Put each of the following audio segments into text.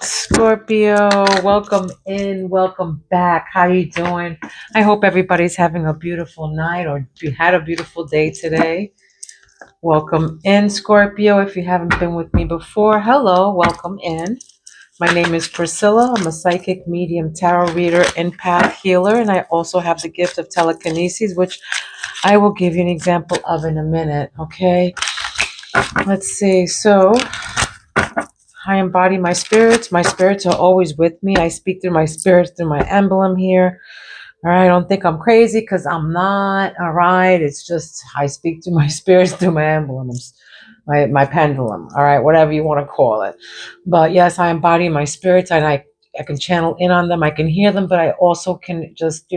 Scorpio, welcome in, welcome back. How you doing? I hope everybody's having a beautiful night or you had a beautiful day today. Welcome in, Scorpio. If you haven't been with me before, hello, welcome in. My name is Priscilla. I'm a psychic medium, tarot reader, empath healer, and I also have the gift of telekinesis, which I will give you an example of in a minute. Okay, let's see. So I embody my spirits. My spirits are always with me. I speak through my spirits, through my emblem here. All right. Don't think I'm crazy because I'm not. All right. It's just I speak through my spirits, through my emblems, my pendulum. All right. Whatever you want to call it. But yes, I embody my spirits and I can channel in on them. I can hear them, but I also can just,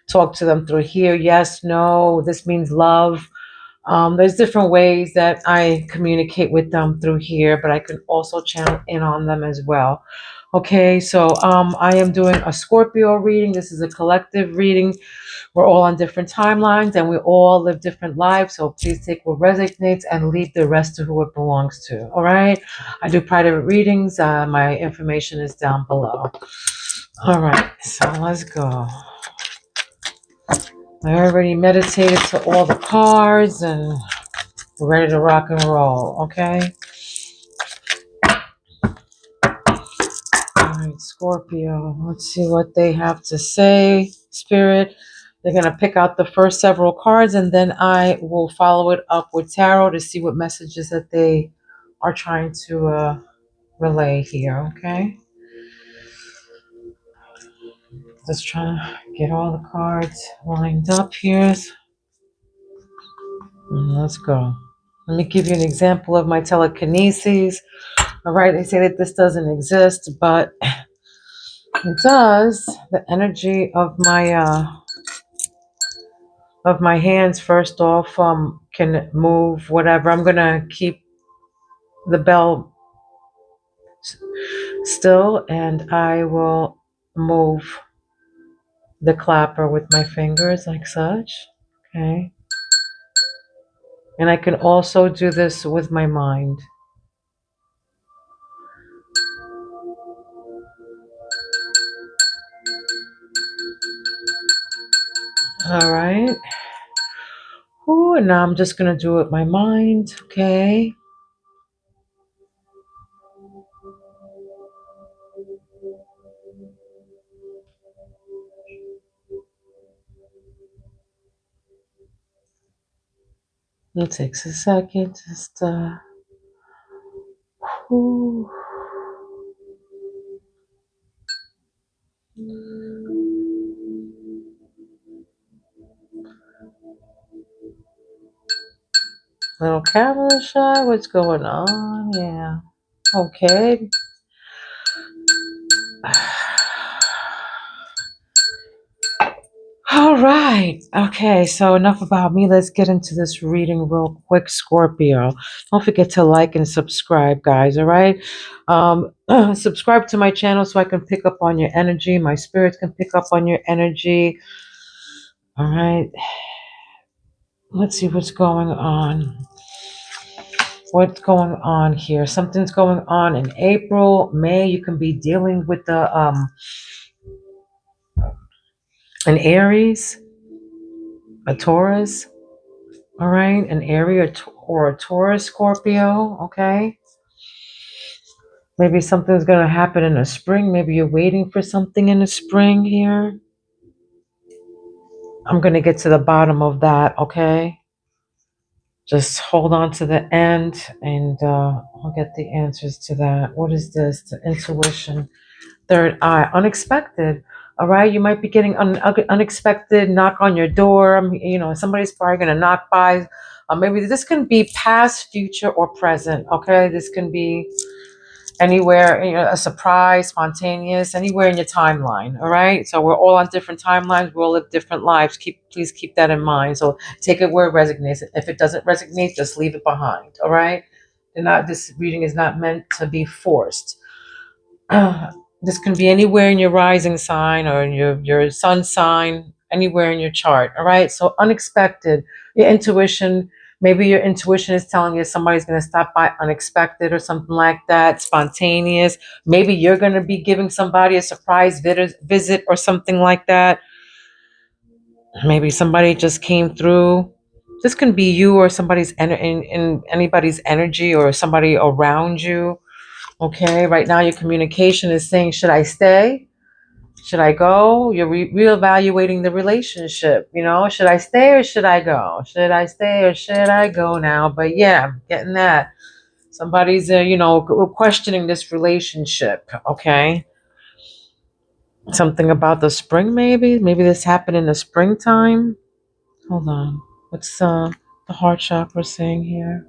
talk to them through here. Yes, no, this means love. There's different ways that I communicate with them through here, but I can also channel in on them as well. Okay, so I am doing a Scorpio reading. This is a collective reading. We're all on different timelines and we all live different lives. So please take what resonates and leave the rest to who it belongs to. All right, I do private readings. My information is down below. All right, so let's go. I already meditated to all the cards and we're ready to rock and roll, okay? All right, Scorpio. Let's see what they have to say. Spirit, they're going to pick out the first several cards and then I will follow it up with tarot to see what messages that they are trying to relay here, okay? Just trying to get all the cards lined up here. Let's go. Let me give you an example of my telekinesis. All right, they say that this doesn't exist, but it does. The energy of my hands, first off, can move whatever. I'm gonna keep the bell still, and I will move the clapper with my fingers like such. Okay, and I can also do this with my mind. All right. Ooh, and now I'm just gonna do it with my mind. Okay. It takes a second. Just ooh. Little camera shy. What's going on? Yeah. Okay. All right. Okay. So enough about me. Let's get into this reading real quick, Scorpio. Don't forget to like and subscribe, guys. All right. Subscribe to my channel so I can pick up on your energy. My spirits can pick up on your energy. All right. Let's see what's going on. What's going on here? Something's going on in April, May. You can be dealing with an Aries, a Taurus, all right, an Aries or a Taurus, Scorpio, okay. Maybe something's going to happen in the spring. Maybe you're waiting for something in the spring here. I'm going to get to the bottom of that, okay. Just hold on to the end and I'll get the answers to that. What is this? The intuition. Third eye, unexpected. All right, you might be getting an unexpected knock on your door. Somebody's probably going to knock by. Maybe this can be past, future, or present. Okay, this can be anywhere, a surprise, spontaneous, anywhere in your timeline. All right, so we're all on different timelines. We all live different lives. Please keep that in mind. So take it where it resonates. If it doesn't resonate, just leave it behind. All right, this reading is not meant to be forced. This can be anywhere in your rising sign or in your sun sign, anywhere in your chart. All right. So unexpected, your intuition Maybe your intuition is telling you somebody's going to stop by unexpected or something like that, spontaneous. Maybe you're going to be giving somebody a surprise visit or something like that. Maybe somebody just came through. This can be you or somebody's in anybody's energy or somebody around you. Okay, right now your communication is saying, should I stay? Should I go? You're reevaluating the relationship. Should I stay or should I go? Should I stay or should I go now? But yeah, I'm getting that. Somebody's, questioning this relationship. Okay. Something about the spring, maybe. Maybe this happened in the springtime. Hold on. What's the heart chakra saying here?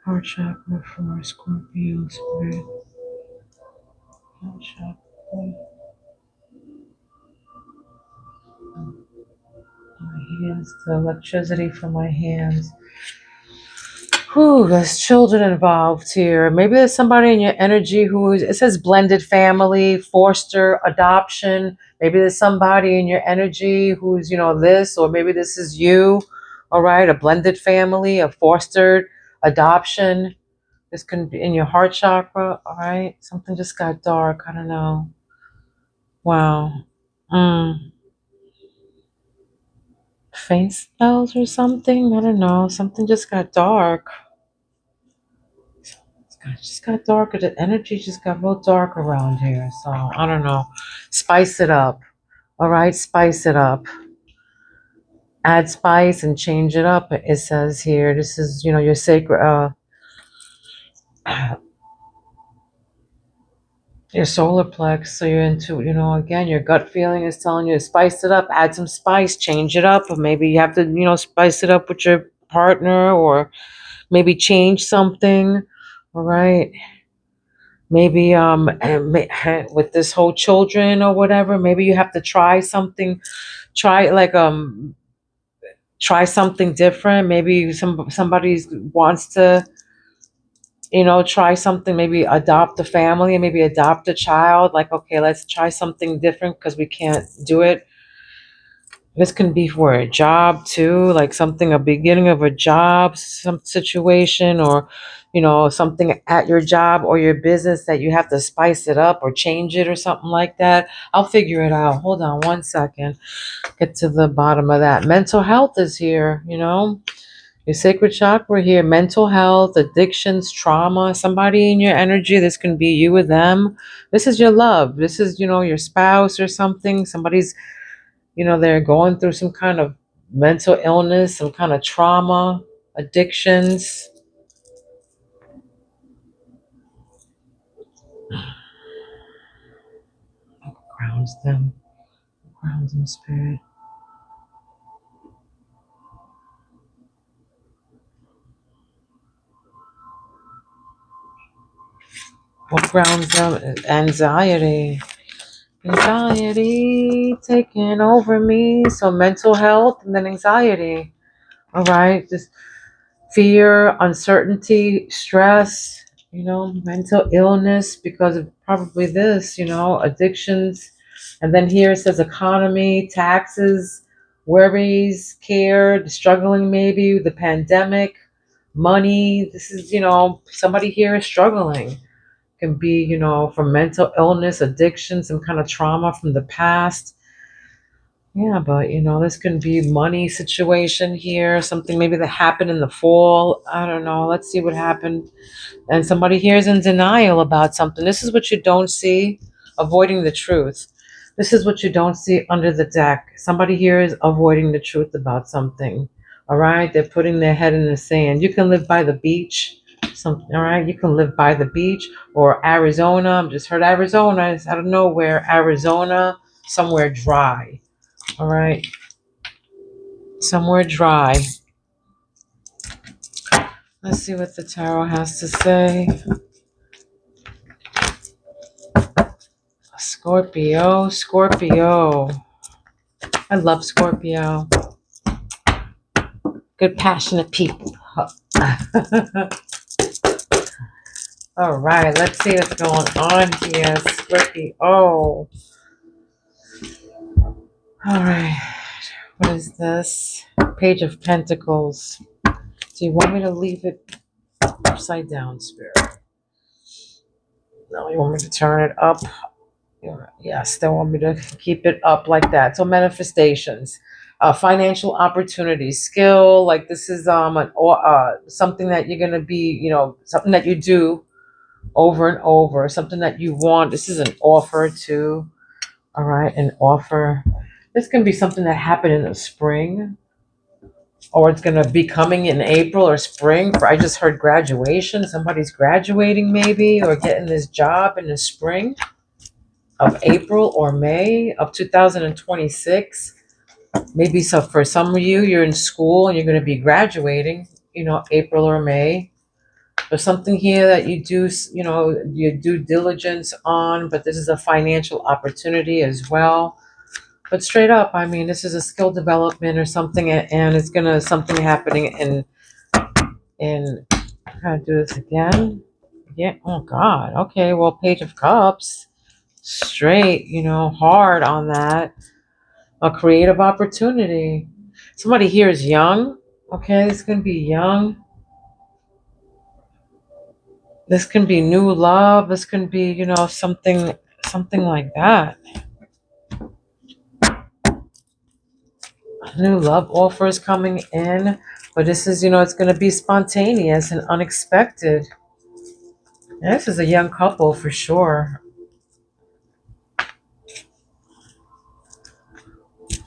Heart chakra for Scorpio spirit. Heart chakra. My hands, the electricity from my hands. Whew, there's children involved here. Maybe there's somebody in your energy it says blended family, foster, adoption. Maybe there's somebody in your energy who's, this, or maybe this is you. All right, a blended family, a fostered adoption. This can be in your heart chakra. All right, something just got dark. I don't know. Wow. Mm. Faint spells or something. I don't know. Something just got dark. It just got darker. The energy just got real dark around here. So I don't know. Spice it up. All right, spice it up. Add spice and change it up. It says here. This is, your sacred, your solar plex. So you're into, again, your gut feeling is telling you to spice it up. Add some spice. Change it up. Or maybe you have to, spice it up with your partner, or maybe change something. All right. Maybe with this whole children or whatever, maybe you have to try something, try something different. Maybe somebody wants to, try something, maybe adopt a family, maybe adopt a child. Like, okay, let's try something different because we can't do it. This can be for a job too, like something, a beginning of a job, some situation, or, something at your job or your business that you have to spice it up or change it or something like that. I'll figure it out. Hold on one second. Get to the bottom of that. Mental health is here, your sacred chakra here. Mental health, addictions, trauma, somebody in your energy. This can be you or them. This is your love. This is, your spouse or something. Somebody's, they're going through some kind of mental illness, some kind of trauma, addictions. Grounds them, grounds them, spirit. What grounds them? Anxiety. Anxiety taking over me. So mental health and then anxiety. All right. Just fear, uncertainty, stress, mental illness because of probably this, addictions. And then here it says economy, taxes, worries, care, struggling maybe, the pandemic, money. This is, somebody here is struggling. Can be, from mental illness, addiction, some kind of trauma from the past. Yeah, but this can be money situation here, something maybe that happened in the fall. I don't know. Let's see what happened. And somebody here is in denial about something. This is what you don't see, avoiding the truth. This is what you don't see under the deck. Somebody here is avoiding the truth about something. All right, they're putting their head in the sand. You can live by the beach. All right, you can live by the beach or Arizona. I just heard Arizona. It's out of nowhere. Arizona, somewhere dry. All right. Somewhere dry. Let's see what the tarot has to say. Scorpio. Scorpio. I love Scorpio. Good, passionate people. All right. Let's see what's going on here. Scorpio. All right. What is this? Page of Pentacles. Do you want me to leave it upside down, Spirit? No, you want me to turn it up? Yes, they want me to keep it up like that. So manifestations, financial opportunities, skill. Like this is something that you're gonna be, something that you do over and over, something that you want. This is an offer too. All right, an offer. This can be something that happened in the spring, or it's gonna be coming in April or spring. I just heard graduation. Somebody's graduating maybe, or getting this job in the spring of April or May of 2026. Maybe so for some of you, you're in school and you're going to be graduating, April or May. There's something here that you do, your due diligence on, but this is a financial opportunity as well. But straight up, I mean, this is a skill development or something, and it's gonna something happening in. I'm gonna do this again. Yeah. Oh God. Okay. Well, Page of Cups. Straight, hard on that. A creative opportunity. Somebody here is young. Okay, this can be young. This can be new love. This can be, something like that. New love offers coming in, but this is, it's going to be spontaneous and unexpected. And this is a young couple for sure.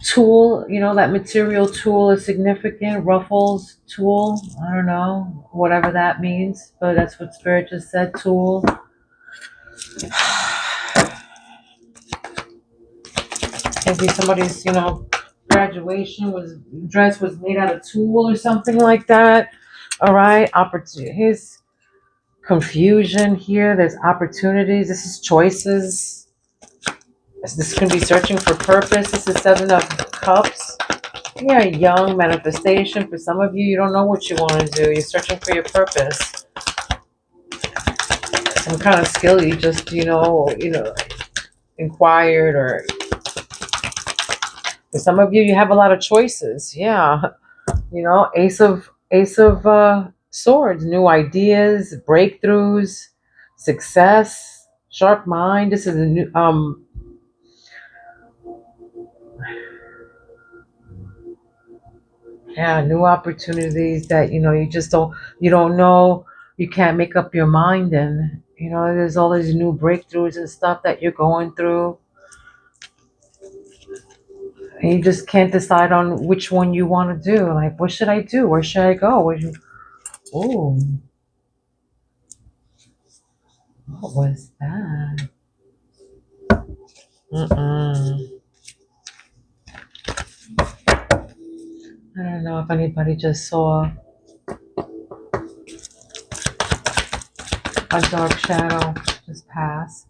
Tool, that material tool is significant. Ruffles tool, I don't know, whatever that means, but that's what Spirit just said, tool. Maybe somebody's, graduation dress was made out of tulle or something like that. All right, opportunity. Here's confusion here. There's opportunities. This is choices. This can be searching for purpose. This is Seven of Cups. Yeah, young manifestation. For some of you, you don't know what you want to do. You're searching for your purpose. Some kind of skill you just, inquired, or for some of you, you have a lot of choices. Yeah. Ace of Swords, new ideas, breakthroughs, success, sharp mind. This is a new new opportunities that you don't know, you can't make up your mind, and there's all these new breakthroughs and stuff that you're going through, and you just can't decide on which one you want to do. Like, what should I do? Where should I go? Oh, what was that? I don't know if anybody just saw a dark shadow just pass.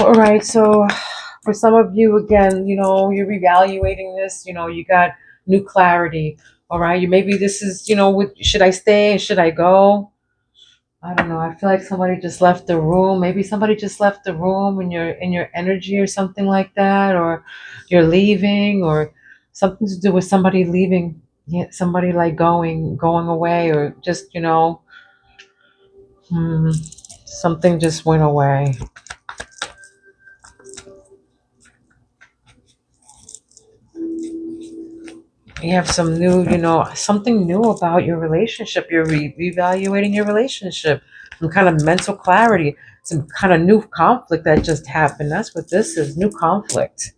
All right, so for some of you, again, you're reevaluating this. You got new clarity. All right, maybe this is, should I stay? Should I go? I don't know. I feel like somebody just left the room. Maybe somebody just left the room in your energy or something like that, or you're leaving, or something to do with somebody leaving. Yeah, somebody like going away, or just something just went away. You have some new, something new about your relationship. You're reevaluating your relationship. Some kind of mental clarity, some kind of new conflict that just happened. That's what this is, new conflict.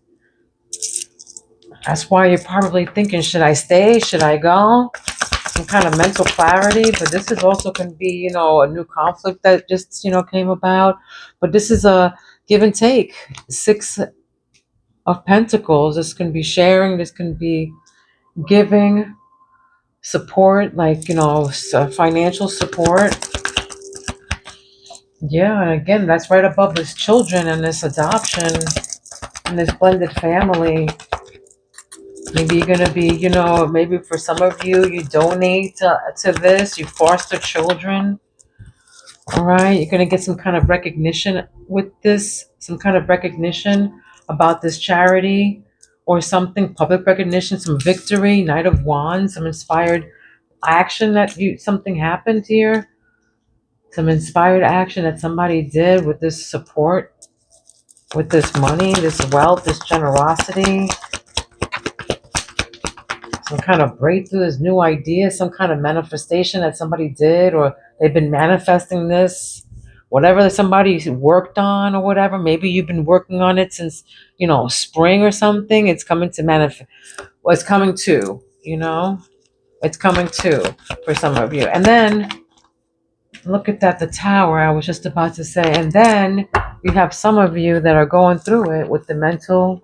That's why you're probably thinking, should I stay? Should I go? Some kind of mental clarity. But this is also can be, a new conflict that just, came about. But this is a give and take. Six of Pentacles. This can be sharing. This can be giving support, like, financial support. Yeah, and again, that's right above this children and this adoption and this blended family. Maybe you're going to be, maybe for some of you, you donate to this, you foster children. All right, you're going to get some kind of recognition with this, some kind of recognition about this charity or something, public recognition, some victory, Knight of Wands, some inspired action something happened here, some inspired action that somebody did with this support, with this money, this wealth, this generosity, some kind of breakthrough, this new idea, some kind of manifestation that somebody did, or they've been manifesting this, whatever somebody worked on or whatever. Maybe you've been working on it since, spring or something. It's coming to manifest. Well, it's coming to, it's coming to for some of you. And then look at that, the tower, I was just about to say. And then you have some of you that are going through it with the mental.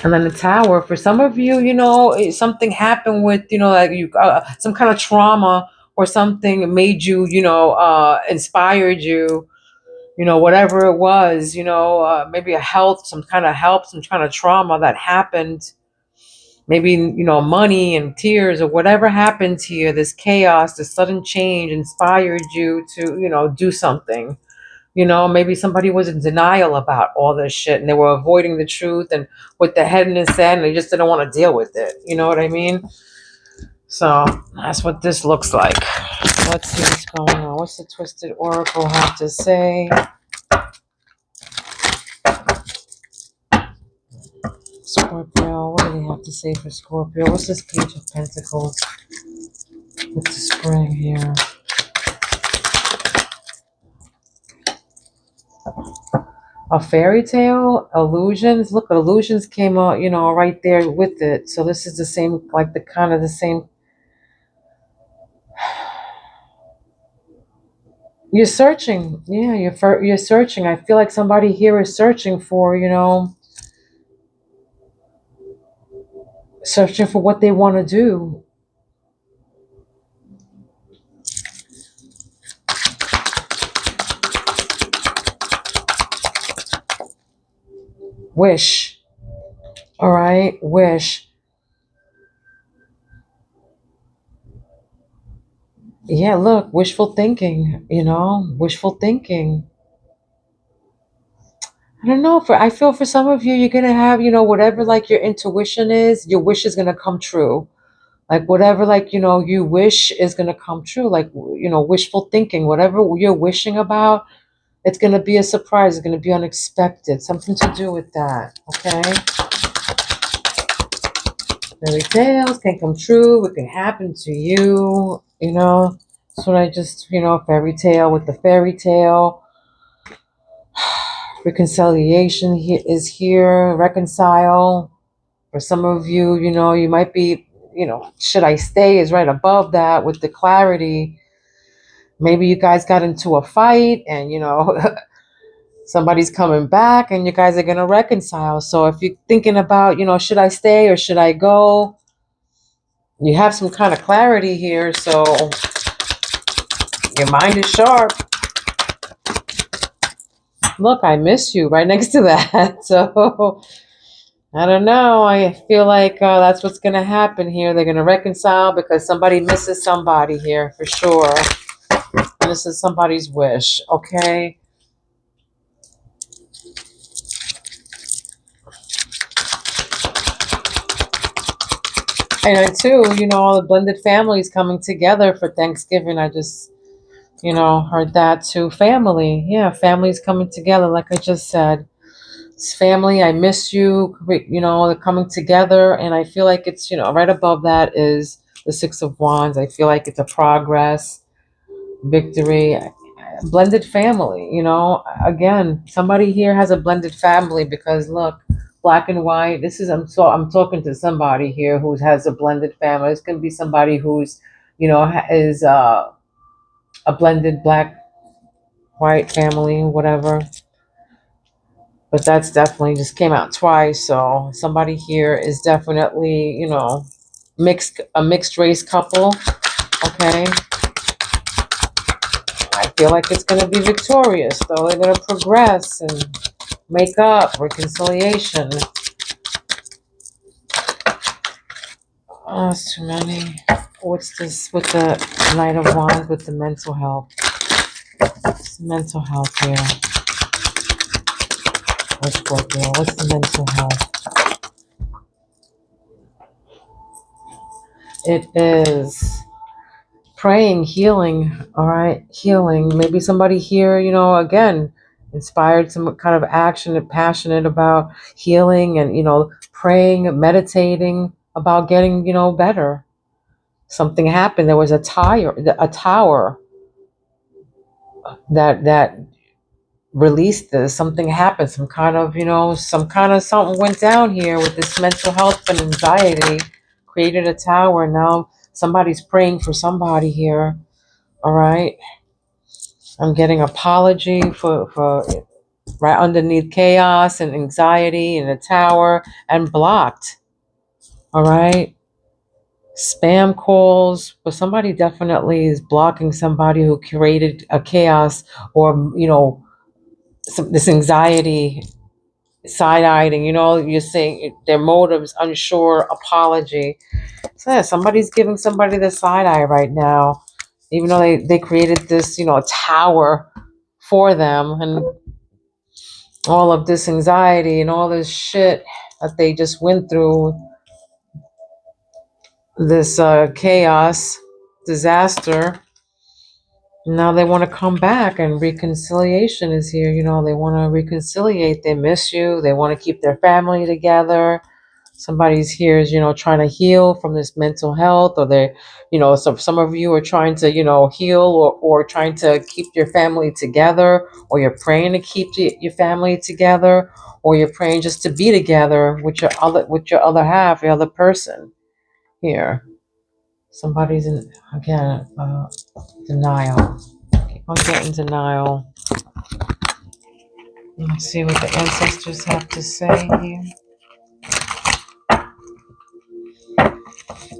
And then the tower, for some of you, something happened with, like you, some kind of trauma or something made you, inspired you, whatever it was, maybe some kind of help, some kind of trauma that happened. Maybe, money and tears or whatever happens here, this chaos, this sudden change inspired you to, do something. Maybe somebody was in denial about all this shit and they were avoiding the truth and what the head and the sand, and they just didn't want to deal with it. You know what I mean? So that's what this looks like. Let's see what's going on. What's the Twisted Oracle have to say? Scorpio, what do they have to say for Scorpio? What's this Page of Pentacles with the spring here? A fairy tale, illusions. Look, illusions came out, right there with it. So this is the same, like the kind of the same. You're searching. Yeah, you're searching. I feel like somebody here is searching for, searching for what they want to do. Wish. All right, wish. Yeah, look, wishful thinking, wishful thinking. I don't know, I feel for some of you, you're going to have, whatever like your intuition is, your wish is going to come true. Like whatever, like, you wish is going to come true. Like, wishful thinking, whatever you're wishing about, it's going to be a surprise. It's going to be unexpected. Something to do with that. Okay. Fairy tales can come true. It can happen to you. That's what I just, fairy tale with the fairy tale. Reconciliation is here. Reconcile. For some of you, you might be, should I stay is right above that with the clarity. Maybe you guys got into a fight and, somebody's coming back and you guys are going to reconcile. So if you're thinking about, should I stay or should I go? You have some kind of clarity here. So your mind is sharp. Look, I miss you right next to that. So I don't know. I feel like that's what's going to happen here. They're going to reconcile because somebody misses somebody here for sure. And this is somebody's wish, okay? And too, all the blended families coming together for Thanksgiving. I just, heard that too. Family. Yeah, families coming together, like I just said. It's family. I miss you. They're coming together. And I feel like it's, right above that is the Six of Wands. I feel like it's a progress, victory, blended family. Again, somebody here has a blended family because look, black and white. I'm talking to somebody here who has a blended family. It's going to be somebody who's, is a blended black, white family, whatever. But that's definitely just came out twice. So somebody here is definitely, a mixed race couple. Okay. I feel like it's going to be victorious, though. They're going to progress and make up, reconciliation. Oh, it's too many. What's this with the Knight of Wands with the mental health? It's mental health here. for Scorpio? What's the mental health? It is praying, healing, all right? Healing. Maybe somebody here, again, inspired some kind of action and passionate about healing and, praying, meditating about getting, better. Something happened. There was a tower that released this. Something happened. Something went down here with this mental health and anxiety, created a tower. Now somebody's praying for somebody here. All right. I'm getting apology for right underneath chaos and anxiety in a tower and blocked. All right. Spam calls, but somebody definitely is blocking somebody who created a chaos or, this anxiety, side-eyeing, you're saying their motives, unsure, apology. So yeah, somebody's giving somebody the side eye right now, even though they created this, tower for them, and all of this anxiety and all this shit that they just went through, this chaos, disaster. Now they want to come back, and reconciliation is here. They want to reconciliate. They miss you. They want to keep their family together. Somebody's here is, trying to heal from this mental health, or they, some of you are trying to, heal, or trying to keep your family together, or you're praying to keep your family together, or you're praying just to be together with your other half, your other person here. Somebody's in, again, denial. Keep on getting denial. Let's see what the ancestors have to say here.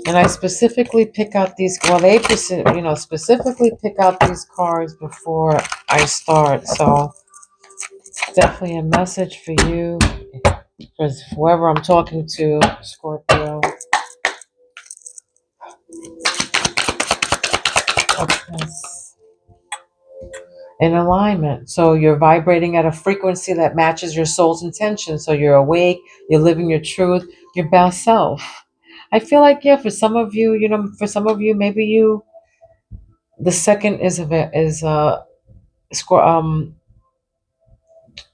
And I specifically pick out these, specifically pick out these cards before I start. So definitely a message for you, because whoever I'm talking to, Scorpio. Okay. In alignment. So you're vibrating at a frequency that matches your soul's intention. So you're awake, you're living your truth, your best self. I feel like, yeah, for some of you, maybe the second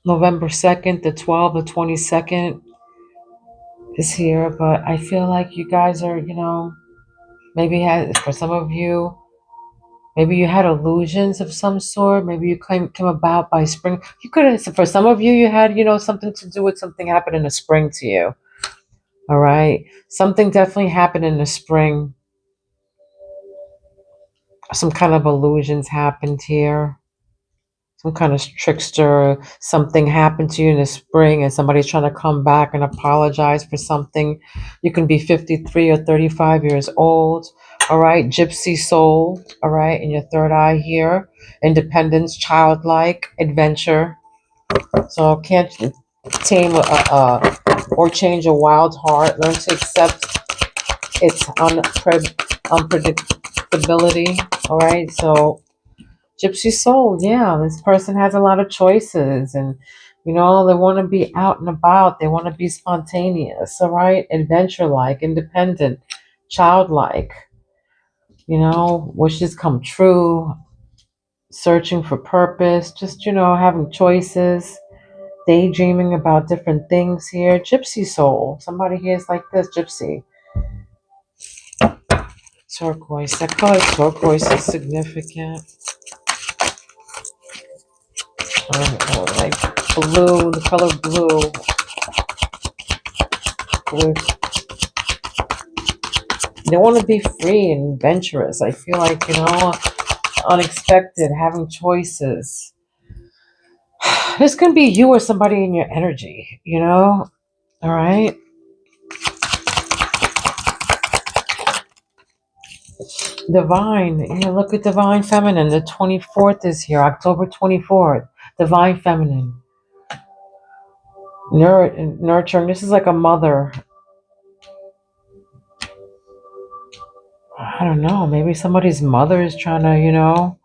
November 2nd, the 12th, the 22nd is here, but I feel like you guys are, for some of you, maybe you had illusions of some sort. Maybe you came about by spring. You could have, for some of you, you had, something to do with something happened in the spring to you. All right. Something definitely happened in the spring. Some kind of illusions happened here. Some kind of trickster, something happened to you in the spring and somebody's trying to come back and apologize for something. You can be 53 or 35 years old. All right. Gypsy soul. All right. In your third eye here. Independence, childlike, adventure. So can't tame or change a wild heart. Learn to accept its unpredictability. All right. So Gypsy soul, yeah, this person has a lot of choices, and they want to be out and about. They want to be spontaneous, all right, adventure-like, independent, childlike. Wishes come true, searching for purpose, just having choices, daydreaming about different things here. Gypsy soul, somebody here is like this, gypsy. Turquoise, that color turquoise is significant. Like blue, the color blue. They want to be free and adventurous. I feel like, unexpected, having choices. This can be you or somebody in your energy, All right. Divine. Look at Divine Feminine. The 24th is here, October 24th. Divine Feminine. Nurturing. This is like a mother. I don't know. Maybe somebody's mother is trying to,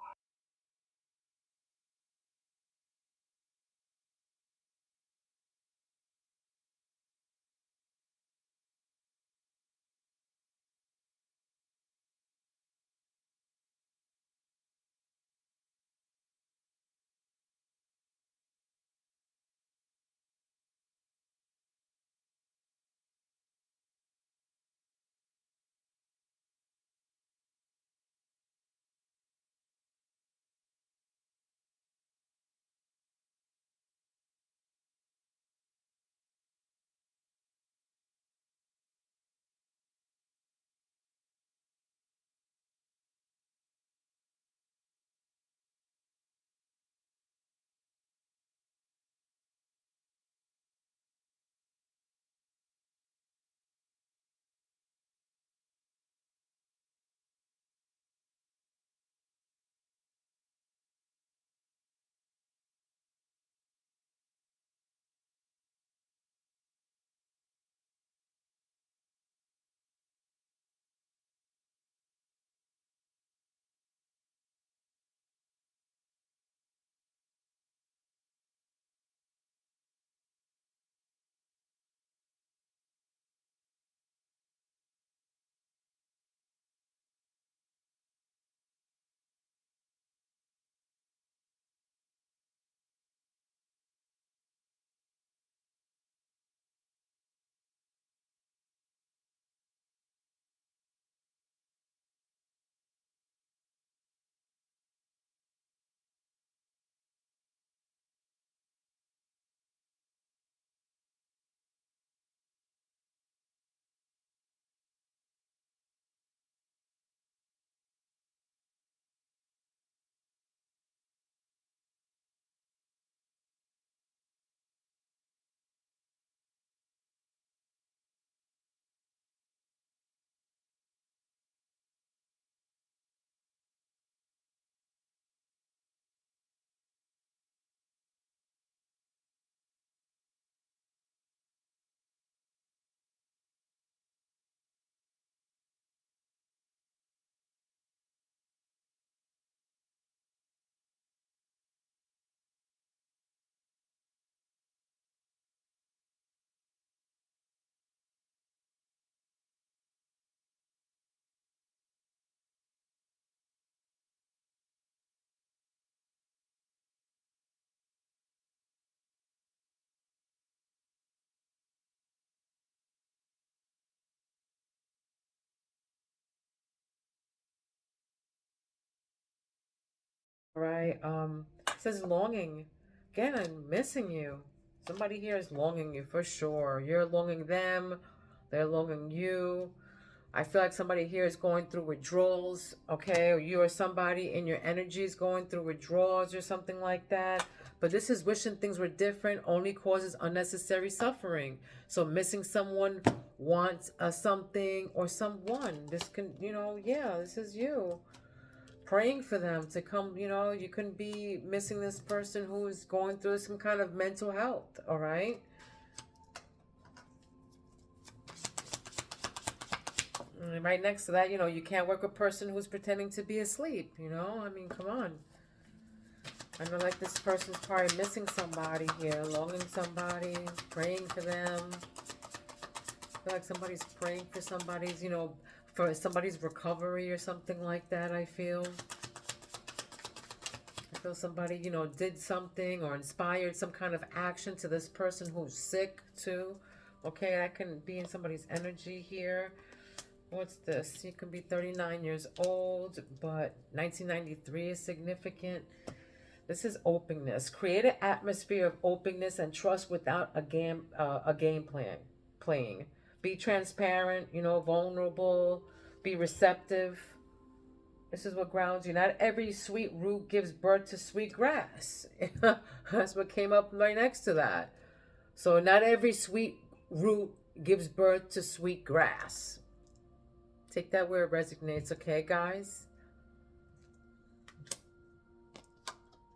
right? It says longing. Again, I'm missing you. Somebody here is longing you for sure. You're longing them. They're longing you. I feel like somebody here is going through withdrawals, okay? Or you or somebody in your energy is going through withdrawals or something like that. But this is wishing things were different only causes unnecessary suffering. So missing someone wants something or someone. This can, yeah, this is you. Praying for them to come, you can be missing this person who is going through some kind of mental health, all right? And right next to that, you can't work with a person who's pretending to be asleep, I mean, come on. I know like this person's probably missing somebody here, longing somebody, praying for them. I feel like somebody's praying for somebody's, for somebody's recovery or something like that, I feel somebody, did something or inspired some kind of action to this person who's sick too. Okay, that can be in somebody's energy here. What's this? You can be 39 years old, but 1993 is significant. This is openness. Create an atmosphere of openness and trust without a game plan playing. Be transparent, vulnerable, be receptive. This is what grounds you. Not every sweet root gives birth to sweet grass. That's what came up right next to that. So not every sweet root gives birth to sweet grass. Take that where it resonates, okay, guys?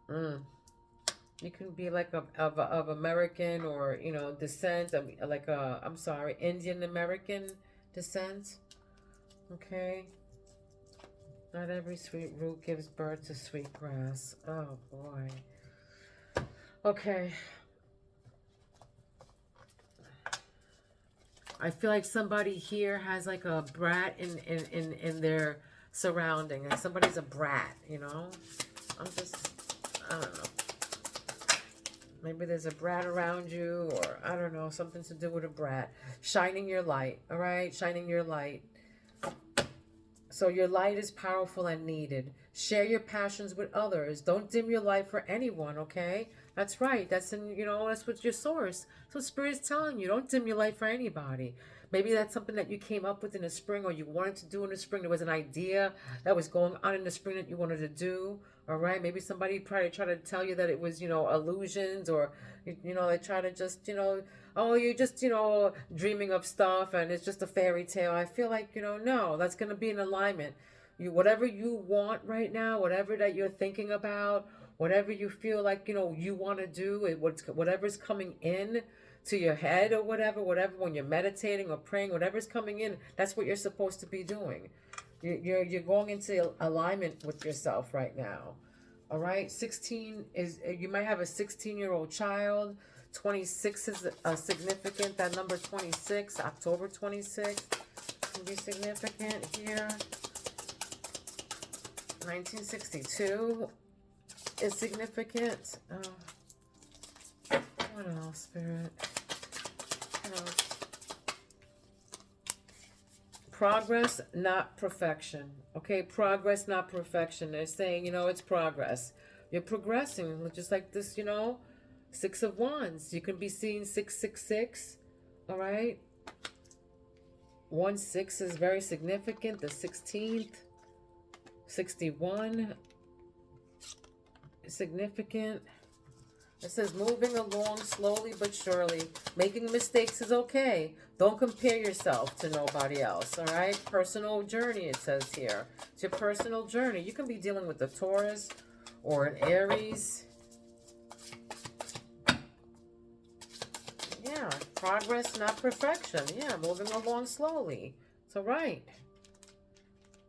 You can be like of American or, descent, Indian American descent. Okay. Not every sweet root gives birth to sweet grass. Oh, boy. Okay. I feel like somebody here has like a brat in their surrounding. Like somebody's a brat, I don't know. Maybe there's a brat around you, or I don't know, something to do with a brat. Shining your light, all right? Shining your light. So your light is powerful and needed. Share your passions with others. Don't dim your light for anyone, okay? That's right. That's that's what your source. So Spirit's telling you, don't dim your light for anybody. Maybe that's something that you came up with in the spring or you wanted to do in the spring. There was an idea that was going on in the spring that you wanted to do. All right. Maybe somebody probably tried to tell you that it was, illusions, or, they try to just, oh, you're just, dreaming of stuff and it's just a fairy tale. I feel like, no, that's going to be in alignment. Whatever you want right now, whatever that you're thinking about, whatever you feel like, you want to do, whatever's coming in to your head or whatever, when you're meditating or praying, whatever's coming in, that's what you're supposed to be doing. You're going into alignment with yourself right now. All right. 16 is, you might have a 16-year-old child. 26 is significant. That number 26, October 26, can be significant here. 1962 is significant. What else, Spirit? What else? Progress, not perfection. Okay, progress, not perfection. They're saying, it's progress. You're progressing, just like this, Six of Wands. You can be seeing 666. All right. 1-6 is very significant. The 16th. 61 is significant. It says moving along slowly but surely. Making mistakes is okay. Don't compare yourself to nobody else, all right? Personal journey, it says here. It's your personal journey. You can be dealing with a Taurus or an Aries. Yeah, progress, not perfection. Yeah, moving along slowly. It's all right.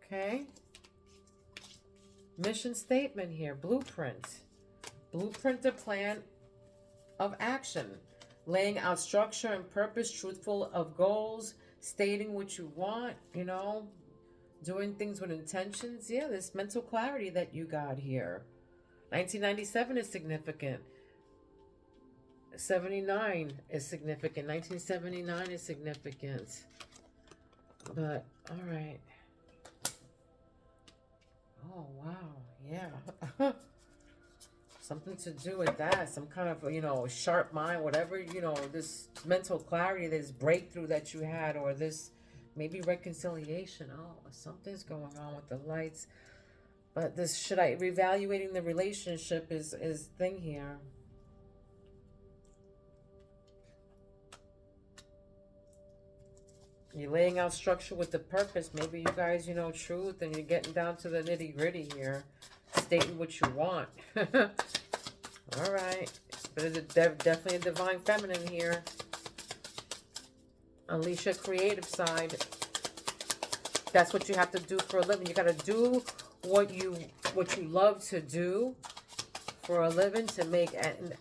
Okay. Mission statement here. Blueprint. Blueprint a plan of action. Laying out structure and purpose, truthful of goals, stating what you want, doing things with intentions. Yeah, this mental clarity that you got here. 1997 is significant. 79 is significant. 1979 is significant. But, all right. Oh, wow. Yeah. Something to do with that. Some kind of, sharp mind, whatever, this mental clarity, this breakthrough that you had, or this maybe reconciliation. Oh, something's going on with the lights. But this should I reevaluating the relationship is thing here. You're laying out structure with the purpose. Maybe you guys, truth, and you're getting down to the nitty gritty here, stating what you want. All right, but it's definitely a divine feminine here. Unleash your creative side. That's what you have to do for a living. You got to do what you love to do for a living to make. And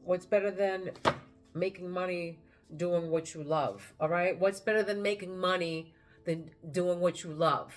what's better than making money doing what you love? All right, what's better than making money than doing what you love?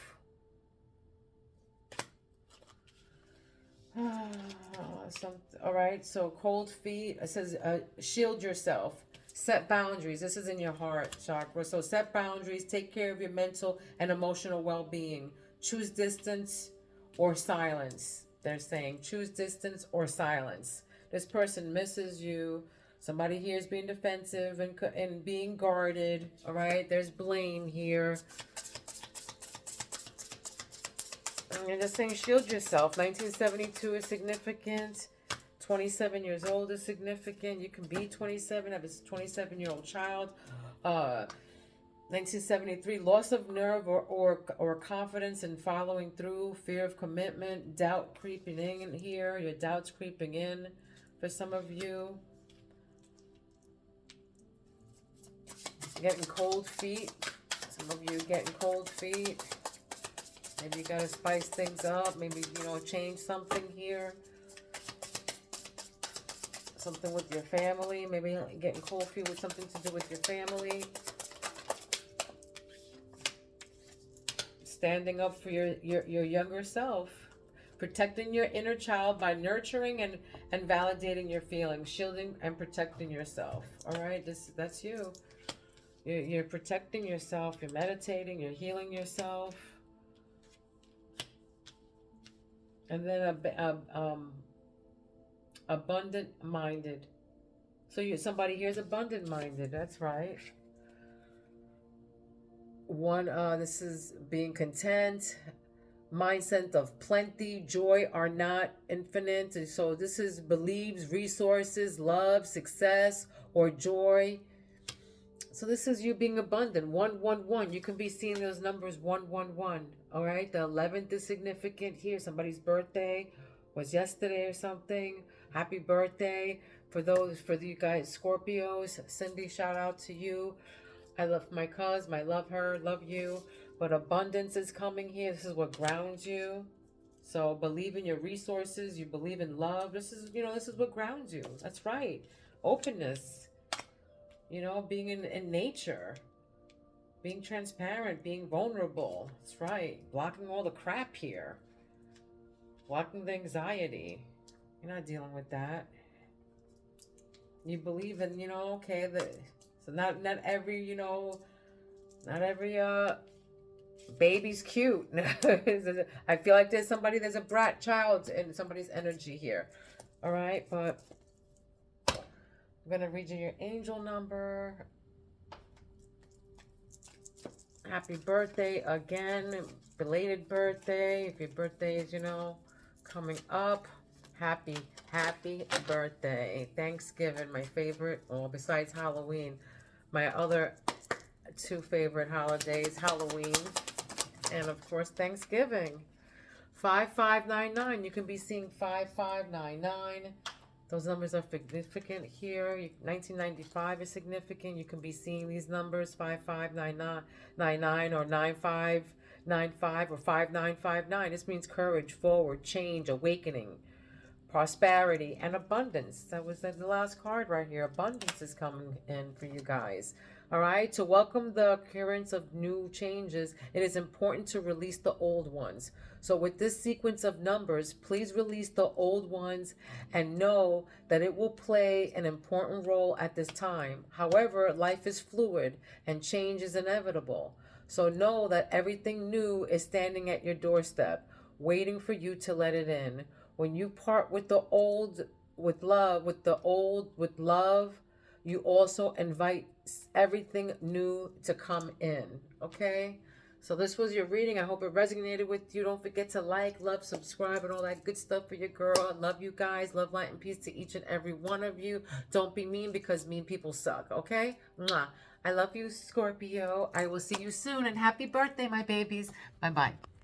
All right, so cold feet. It says shield yourself. Set boundaries. This is in your heart chakra. So set boundaries. Take care of your mental and emotional well-being. Choose distance or silence. They're saying choose distance or silence. This person misses you. Somebody here is being defensive and being guarded. All right, there's blame here. And just saying shield yourself. 1972 is significant. 27 years old is significant. You can be 27, have a 27-year-old child. 1973, loss of nerve or confidence in following through, fear of commitment, doubt creeping in here. Your doubt's creeping in for some of you. Getting cold feet. Some of you getting cold feet. Maybe you got to spice things up. Maybe, change something here. Something with your family. Maybe getting cold feet with something to do with your family. Standing up for your younger self. Protecting your inner child by nurturing and validating your feelings. Shielding and protecting yourself. All right, that's you. You're protecting yourself. You're meditating. You're healing yourself. And then abundant-minded. So somebody here is abundant-minded. That's right. This is being content. Mindset of plenty, joy are not infinite. And so this is believes resources, love, success, or joy. So this is you being abundant. 111. You can be seeing those numbers 111. All right. The 11th is significant here. Somebody's birthday was yesterday or something. Happy birthday for you guys Scorpios. Cindy, shout out to you. I love my cousin. I love her. Love you. But abundance is coming here. This is what grounds you. So believe in your resources. You believe in love. This is what grounds you. That's right. Openness. Being in nature, being transparent, being vulnerable. That's right. Blocking all the crap here. Blocking the anxiety. You're not dealing with that. You believe in, so not every, not every baby's cute. I feel like there's a brat child in somebody's energy here. All right, but I'm going to read you your angel number. Happy birthday again. Belated birthday. If your birthday is, coming up. Happy birthday. Thanksgiving, my favorite. Well, besides Halloween, my other two favorite holidays, Halloween and, of course, Thanksgiving. 5599. You can be seeing 5599. Those numbers are significant here. 1995 is significant. You can be seeing these numbers 5599 or 9595 or 5959. This means courage, forward, change, awakening, prosperity, and abundance. That was the last card right here. Abundance is coming in for you guys. All right. To welcome the occurrence of new changes, it is important to release the old ones. So with this sequence of numbers, please release the old ones and know that it will play an important role at this time. However, life is fluid and change is inevitable. So know that everything new is standing at your doorstep, waiting for you to let it in. When you part with the old with love, with the old with love, you also invite everything new to come in. Okay? So this was your reading. I hope it resonated with you. Don't forget to like, love, subscribe, and all that good stuff for your girl. I love you guys. Love, light, and peace to each and every one of you. Don't be mean because mean people suck, okay? Mwah. I love you, Scorpio. I will see you soon, and happy birthday, my babies. Bye-bye.